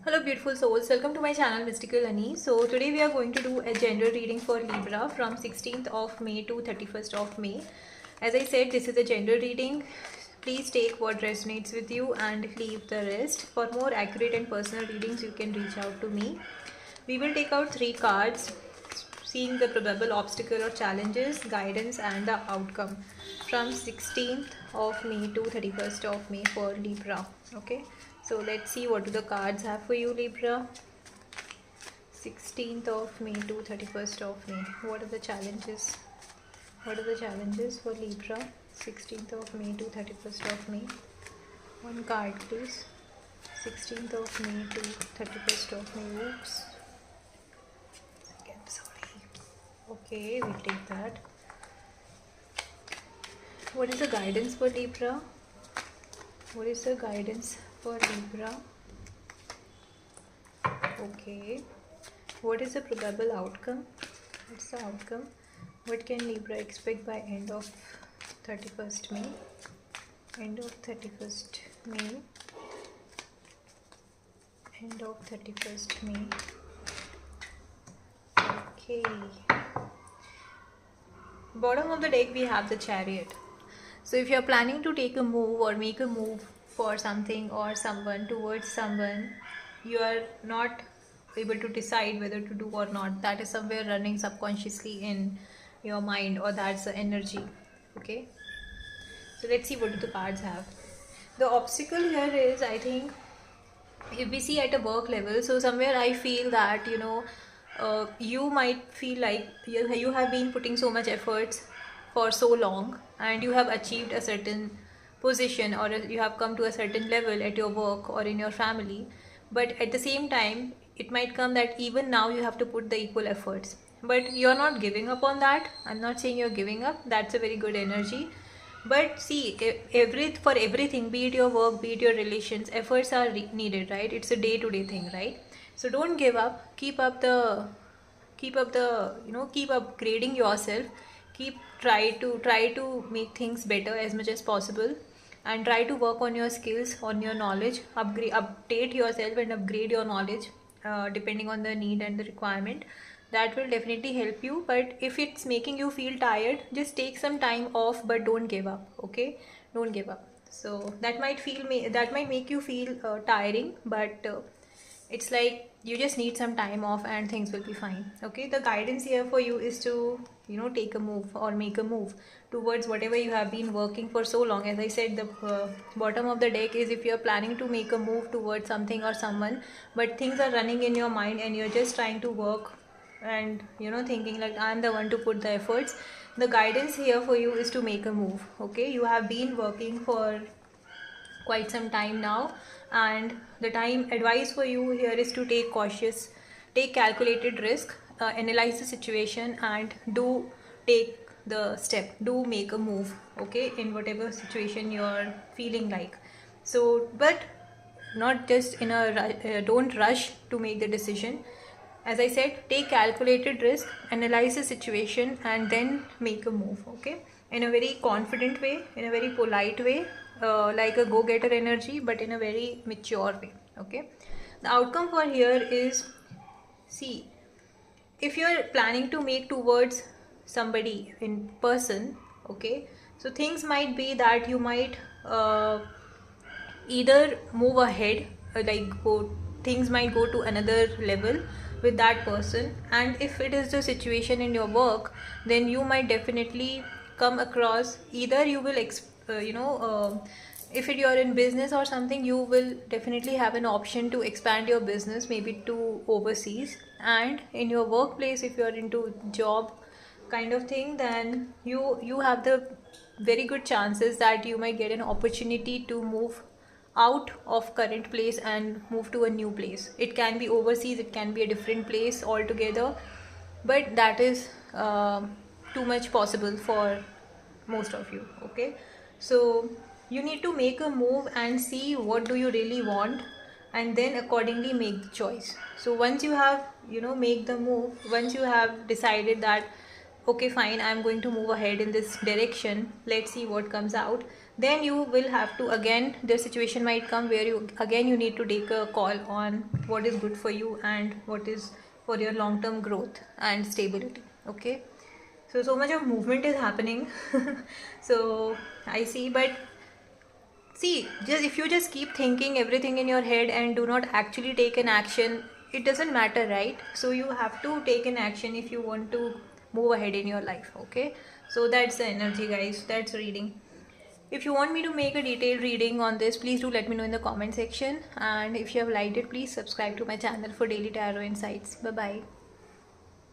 Hello beautiful souls, welcome to my channel Mystical Ani. So today we are going to do a gender reading for Libra from 16th of May to 31st of May. As I said, this is a gender reading. Please take what resonates with you and leave the rest. For more accurate and personal readings, you can reach out to me. We will take out 3 cards, seeing the probable obstacle or challenges, guidance and the outcome from 16th of May to 31st of May for Libra. Okay, so let's see what do the cards have for you, Libra. 16th of May to 31st of May. What are the challenges? What are the challenges for Libra? 16th of May to 31st of May. One card please. 16th of May to 31st of May. Oops. Again, sorry. Okay, we'll take that. What is the guidance for Libra? What is the guidance for Libra? Okay. What is the probable outcome? What's the outcome? What can Libra expect by end of 31st May? End of 31st May. End of 31st May. Okay. Bottom of the deck we have the Chariot. So if you are planning to take a move or make a move for something or someone towards someone, you are not able to decide whether to do or not. That is somewhere running subconsciously in your mind, or that's the energy. Okay, so let's see what do the cards have. The obstacle here is, I think, if we see at a work level, so somewhere I feel that you might feel like you have been putting so much efforts for so long and you have achieved a certain position, or you have come to a certain level at your work or in your family, but at the same time it might come that even now you have to put the equal efforts, but you're not giving up on that. I'm not saying you're giving up, that's a very good energy. But see, for everything, be it your work, be it your relations, efforts are needed, right? It's a day-to-day thing, right? So don't give up. Keep up the keep upgrading yourself. Try to make things better as much as possible, and try to work on your skills, on your knowledge. Update yourself and upgrade your knowledge, depending on the need and the requirement. That will definitely help you. But if it's making you feel tired, just take some time off, but don't give up. Okay, don't give up. So that might make you feel tiring, but it's like you just need some time off and things will be fine. Okay, the guidance here for you is to take a move or make a move towards whatever you have been working for so long. As I said, the bottom of the deck is if you're planning to make a move towards something or someone, but things are running in your mind and you're just trying to work and thinking like, I'm the one to put the efforts. The guidance here for you is to make a move. Okay, you have been working for quite some time now, and the time advice for you here is to take calculated risk, analyze the situation, and take the step, make a move. Okay, in whatever situation you're feeling like. So, but not just in a don't rush to make the decision. As I said, take calculated risk, analyze the situation, and then make a move. Okay, in a very confident way, in a very polite way, like a go-getter energy, but in a very mature way. Okay, the outcome for here is, see, if you're planning to make towards somebody in person, okay, so things might be that you might either move ahead, things might go to another level with that person. And if it is the situation in your work, then you might definitely come across, either you will if you're in business or something, you will definitely have an option to expand your business, maybe to overseas. And in your workplace, if you're into job kind of thing, then you have the very good chances that you might get an opportunity to move out of current place and move to a new place. It can be overseas, it can be a different place altogether, but that is too much possible for most of you. Okay, so you need to make a move and see what do you really want, and then accordingly make the choice. So once you have make the move, once you have decided that okay fine, I'm going to move ahead in this direction, let's see what comes out, then you will have to, again the situation might come where you need to take a call on what is good for you and what is for your long term growth and stability. Okay, so much of movement is happening. So I see, but see, just if you just keep thinking everything in your head and do not actually take an action, it doesn't matter, right? So you have to take an action if you want to move ahead in your life. Okay, so that's the energy, guys. That's reading. If you want me to make a detailed reading on this, please do let me know in the comment section. And if you have liked it, please subscribe to my channel for daily tarot insights. Bye bye.